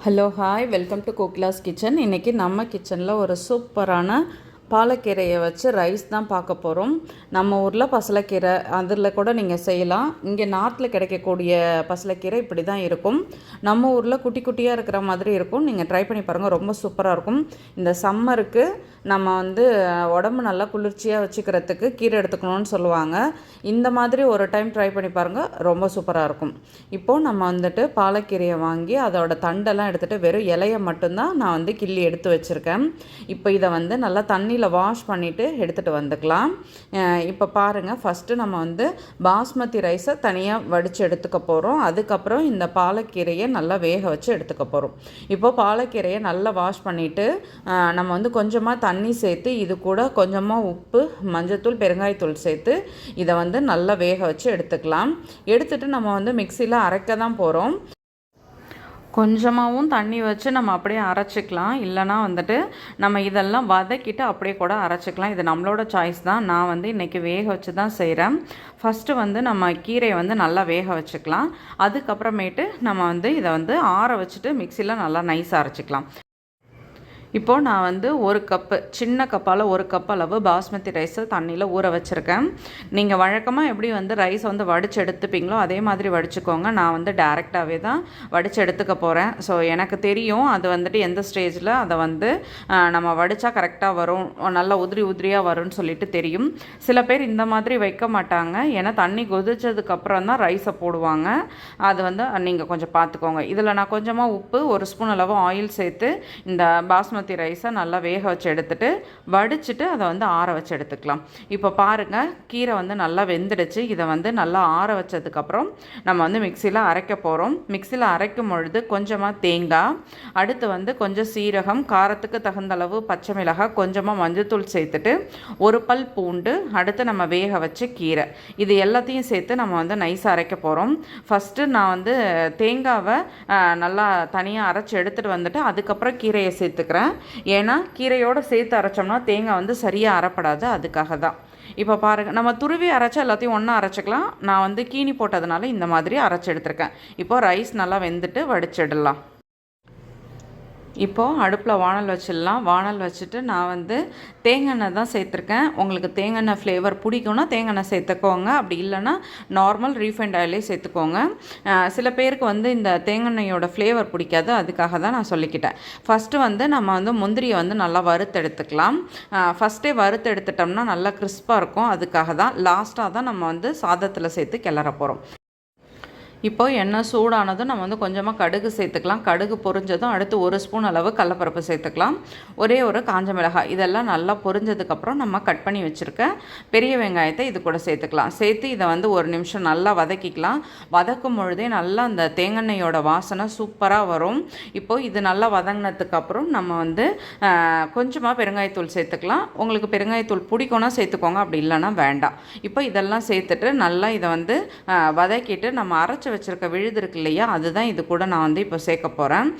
Hello hi welcome to Kokila's kitchen. இன்றைக்கி நம்ம கிச்சனில் ஒரு சூப்பரான பாலக்கீரையை வச்சு ரைஸ் தான் பார்க்க போகிறோம். நம்ம ஊரில் பசலைக்கீரை அதில் கூட நீங்கள் செய்யலாம். இங்கே நார்த்தில் கிடைக்கக்கூடிய பசலைக்கீரை இப்படி தான் இருக்கும். நம்ம ஊரில் குட்டி குட்டியாக இருக்கிற மாதிரி இருக்கும். நீங்கள் ட்ரை பண்ணி பாருங்கள், ரொம்ப சூப்பராக இருக்கும். இந்த சம்மருக்கு நம்ம உடம்பு நல்லா குளிர்ச்சியாக வச்சுக்கிறதுக்கு கீரை எடுத்துக்கணும்னு சொல்லுவாங்க. இந்த மாதிரி ஒரு டைம் ட்ரை பண்ணி பாருங்கள், ரொம்ப சூப்பராக இருக்கும். இப்போது நம்ம பாலக்கீரையை வாங்கி அதோட தண்டெல்லாம் எடுத்துகிட்டு வெறும் இலையை மட்டும்தான் நான் கிள்ளி எடுத்து வச்சுருக்கேன். இப்போ இதை நல்லா தண்ணியில் வாஷ் பண்ணிவிட்டு எடுத்துகிட்டு வந்துக்கலாம். இப்போ பாருங்கள், ஃபஸ்ட்டு நம்ம பாஸ்மதி ரைஸை தனியாக வடித்து எடுத்துக்க போகிறோம். அதுக்கப்புறம் இந்த பாலக்கீரையை நல்லா வேக வச்சு எடுத்துக்க போகிறோம். இப்போது பாலக்கீரையை நல்லா வாஷ் பண்ணிவிட்டு நம்ம கொஞ்சமாக தண்ணி சேர்த்து இது கூட கொஞ்சமாக உப்பு, மஞ்சத்தூள், பெருங்காயத்தூள் சேர்த்து இதை நல்லா வேக வச்சு எடுத்துக்கலாம். எடுத்துகிட்டு நம்ம மிக்சியில் அரைக்க தான் போகிறோம். கொஞ்சமாகவும் தண்ணி வச்சு நம்ம அப்படியே அரைச்சிக்கலாம். இல்லைனா நம்ம இதெல்லாம் வதக்கிட்டு அப்படியே கூட அரைச்சிக்கலாம். இது நம்மளோட சாய்ஸ் தான். நான் இன்றைக்கி வேக வச்சு தான் செய்கிறேன். ஃபஸ்ட்டு நம்ம கீரையை நல்லா வேக வச்சுக்கலாம். அதுக்கப்புறமேட்டு நம்ம இதை ஆற வச்சுட்டு மிக்சியில் நல்லா நைஸாக அரைச்சிக்கலாம். இப்போது நான் ஒரு கப்பு, சின்ன கப்பால் ஒரு கப் அளவு பாஸ்மதி ரைஸை தண்ணியில் ஊற வச்சுருக்கேன். நீங்கள் வழக்கமாக எப்படி ரைஸை வடித்து எடுத்துப்பீங்களோ அதே மாதிரி வடிச்சுக்கோங்க. நான் டேரெக்டாகவே தான் வடித்து எடுத்துக்க போகிறேன். ஸோ எனக்கு தெரியும் அது எந்த ஸ்டேஜில் அதை நம்ம வடித்தா கரெக்டாக வரும், நல்லா உதிரியாக வரும்னு சொல்லிட்டு தெரியும். சில பேர் இந்த மாதிரி வைக்க மாட்டாங்க. ஏன்னா தண்ணி கொதிச்சதுக்கப்புறம் தான் ரைஸை போடுவாங்க. அது நீங்கள் கொஞ்சம் பார்த்துக்கோங்க. இதில் நான் கொஞ்சமாக உப்பு, ஒரு ஸ்பூன் அளவு ஆயில் சேர்த்து இந்த பாஸ்மதி ரைஸை நல்லா வேக வச்சு எடுத்துகிட்டு வடிச்சிட்டு அதை ஆற வச்சு எடுத்துக்கலாம். இப்போ பாருங்கள், கீரை நல்லா வெந்துடுச்சு. இதை நல்லா ஆற வச்சதுக்கப்புறம் நம்ம மிக்சியில் அரைக்க போகிறோம். மிக்சியில் அரைக்கும் பொழுது கொஞ்சமாக தேங்காய், அடுத்து கொஞ்சம் சீரகம், காரத்துக்கு தகுந்த அளவு பச்சை மிளகாய், கொஞ்சமாக மஞ்சத்தூள் சேர்த்துட்டு ஒரு பல் பூண்டு, அடுத்து நம்ம வேக வச்சு கீரை, இது எல்லாத்தையும் சேர்த்து நம்ம நைஸாக அரைக்க போகிறோம். ஃபஸ்ட்டு நான் தேங்காவை நல்லா தனியாக அரைச்சி எடுத்துகிட்டு வந்துட்டு அதுக்கப்புறம் கீரையை சேர்த்துக்கிறேன். ஏன்னா கீரையோடு சேர்த்து அரைச்சோம்னா தேங்காய் சரியாக அரைப்படாது, அதுக்காக தான். இப்போ பாருங்கள், நம்ம துருவி அரைச்சா எல்லாத்தையும் ஒன்றா அரைச்சிக்கலாம். நான் கீனி போட்டதுனால இந்த மாதிரி அரைச்சி எடுத்துருக்கேன். இப்போது ரைஸ் நல்லா வெந்துட்டு வடிச்சிடலாம். இப்போது அடுப்பில் வானல் வச்சிடலாம். வானல் வச்சுட்டு நான் தேங்காய் எண்ணெய் தான் சேர்த்துருக்கேன். உங்களுக்கு தேங்காய் எண்ணெய் ஃப்ளேவர் பிடிக்கும்னா தேங்காய் எண்ணெய் சேர்த்துக்கோங்க. அப்படி இல்லைன்னா நார்மல் ரீஃபைண்ட் ஆயிலே சேர்த்துக்கோங்க. சில பேருக்கு இந்த தேங்காய் எண்ணெயோட ஃப்ளேவர் பிடிக்காது, அதுக்காக தான் நான் சொல்லிக்கிட்டேன். ஃபஸ்ட்டு நம்ம முந்திரியை நல்லா வறுத்து எடுத்துக்கலாம். ஃபஸ்ட்டே வறுத்து எடுத்துட்டோம்னா நல்லா கிறிஸ்பாக இருக்கும். அதுக்காக தான் லாஸ்ட்டாக தான் நம்ம சாதத்தில் சேர்த்து கிளற போகிறோம். இப்போ எண்ணெய் சூடானதும் நம்ம கொஞ்சமாக கடுகு சேர்த்துக்கலாம். கடுகு பொரிஞ்சதும் அடுத்து ஒரு ஸ்பூன் அளவு கடலப்பருப்பு சேர்த்துக்கலாம். ஒரே ஒரு காஞ்ச மிளகாய், இதெல்லாம் நல்லா பொரிஞ்சதுக்கப்புறம் நம்ம கட் பண்ணி வச்சுருக்க பெரிய வெங்காயத்தை இது கூட சேர்த்துக்கலாம். சேர்த்து இதை ஒரு நிமிஷம் நல்லா வதக்கிக்கலாம். வதக்கும் பொழுதே நல்லா அந்த தேங்காய்யோட வாசனை சூப்பராக வரும். இப்போது இது நல்லா வதங்கினதுக்கப்புறம் நம்ம கொஞ்சமாக பெருங்காயத்தூள் சேர்த்துக்கலாம். உங்களுக்கு பெருங்காயத்தூள் பிடிக்கும்னா சேர்த்துக்கோங்க, அப்படி இல்லைன்னா வேண்டாம். இப்போ இதெல்லாம் சேர்த்துட்டு நல்லா இதை வதக்கிட்டு நம்ம அரைச்சி வச்சிருக்க விழுது இருக்கு இல்லையா, அதுதான் இது கூட நான் இப்போ சேர்க்க போகிறேன்.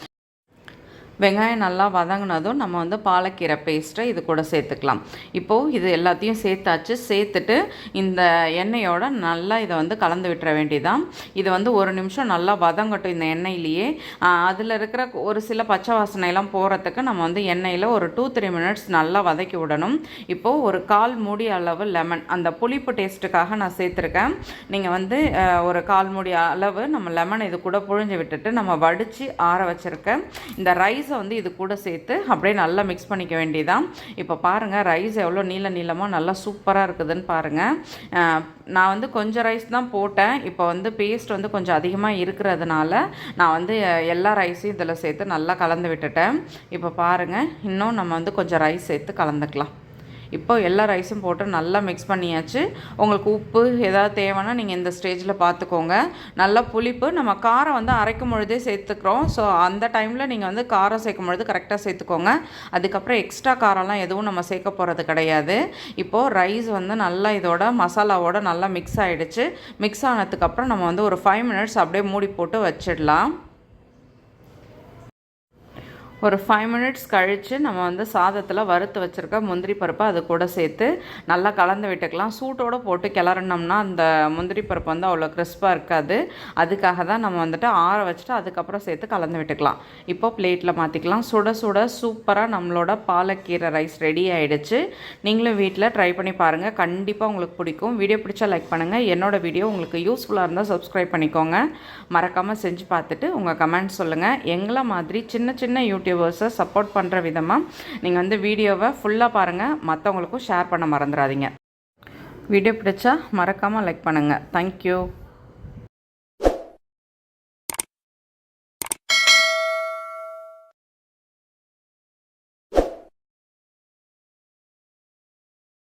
வெங்காயம் நல்லா வதங்கினதும் நம்ம பாலக்கீரை பேஸ்ட்டை இது கூட சேர்த்துக்கலாம். இப்போது இது எல்லாத்தையும் சேர்த்தாச்சு. சேர்த்துட்டு இந்த எண்ணெயோட நல்லா இதை கலந்து விட்டுற வேண்டியதான். இது ஒரு நிமிஷம் நல்லா வதங்கட்டும் இந்த எண்ணெயிலேயே. அதில் இருக்கிற ஒரு சில பச்சை வாசனையெல்லாம் போகிறதுக்கு நம்ம எண்ணெயில் ஒரு 2-3 மினிட்ஸ் நல்லா வதக்கி விடணும். இப்போது ஒரு 1/4 மூடி அளவு லெமன், அந்த புளிப்பு டேஸ்ட்டுக்காக நான் சேர்த்துருக்கேன். நீங்கள் ஒரு 1/4 மூடி அளவு நம்ம லெமன் இது கூட புழிஞ்சு விட்டுட்டு நம்ம வடித்து ஆற வச்சுருக்க இந்த ரைஸை இது கூட சேர்த்து அப்படியே நல்லா மிக்ஸ் பண்ணிக்க வேண்டியதான். இப்போ பாருங்கள், ரைஸ் எவ்வளோ நீளமாக நல்லா சூப்பராக இருக்குதுன்னு பாருங்கள். நான் கொஞ்சம் ரைஸ் தான் போட்டேன். இப்போ பேஸ்ட் கொஞ்சம் அதிகமாக இருக்கிறதுனால நான் எல்லா ரைஸையும் இதில் சேர்த்து நல்லா கலந்து விட்டுட்டேன். இப்போ பாருங்கள், இன்னும் நம்ம கொஞ்சம் ரைஸ் சேர்த்து கலந்துக்கலாம். இப்போ எல்லா ரைஸும் போட்டு நல்லா மிக்ஸ் பண்ணியாச்சு. உங்களுக்கு உப்பு ஏதாவது தேவைன்னா நீங்கள் இந்த ஸ்டேஜில் பார்த்துக்கோங்க. நல்லா புளிப்பு, நம்ம காரம் அரைக்கும் பொழுதே சேர்த்துக்கிறோம். ஸோ அந்த டைமில் நீங்கள் காரம் சேர்க்கும் பொழுது கரெக்டாக சேர்த்துக்கோங்க. அதுக்கப்புறம் எக்ஸ்ட்ரா காரம்லாம் எதுவும் நம்ம சேர்க்க போகிறது கிடையாது. இப்போது ரைஸ் நல்லா இதோட மசாலாவோட நல்லா மிக்ஸ் ஆகிடுச்சு. மிக்ஸ் ஆனதுக்கப்புறம் நம்ம ஒரு 5 மினிட்ஸ் அப்படியே மூடி போட்டு வச்சிடலாம். ஒரு 5 மினிட்ஸ் கழித்து நம்ம வந்து சாதத்தில் வறுத்து வச்சுருக்க முந்திரி பருப்பை அது கூட சேர்த்து நல்லா கலந்து விட்டுக்கலாம். சூட்டோடு போட்டு கிளறினோம்னா அந்த முந்திரி பருப்பு வந்து அவ்வளோ கிறிஸ்பாக இருக்காது. அதுக்காக தான் நம்ம வந்துட்டு ஆற வச்சுட்டு அதுக்கப்புறம் சேர்த்து கலந்து விட்டுக்கலாம். இப்போ பிளேட்டில் மாற்றிக்கலாம். சுட சுட சூப்பராக நம்மளோட பாலக்கீரை ரைஸ் ரெடி ஆகிடுச்சு. நீங்களும் வீட்டில் ட்ரை பண்ணி பாருங்கள், கண்டிப்பாக உங்களுக்கு பிடிக்கும். வீடியோ பிடிச்சா லைக் பண்ணுங்கள். என்னோடய வீடியோ உங்களுக்கு யூஸ்ஃபுல்லாக இருந்தால் சப்ஸ்கிரைப் பண்ணிக்கோங்க. மறக்காமல் செஞ்சு பார்த்துட்டு உங்கள் கமெண்ட் சொல்லுங்கள். எங்களை மாதிரி சின்ன சின்ன யூடியூபர்ஸை சப்போர்ட் பண்ணுற விதமாக நீங்கள் வந்து வீடியோவை ஃபுல்லாக பாருங்கள். மற்றவங்களுக்கும் ஷேர் பண்ண மறந்துடாதீங்க. வீடியோ பிடிச்சா மறக்காமல் லைக் பண்ணுங்கள். தேங்க்யூ.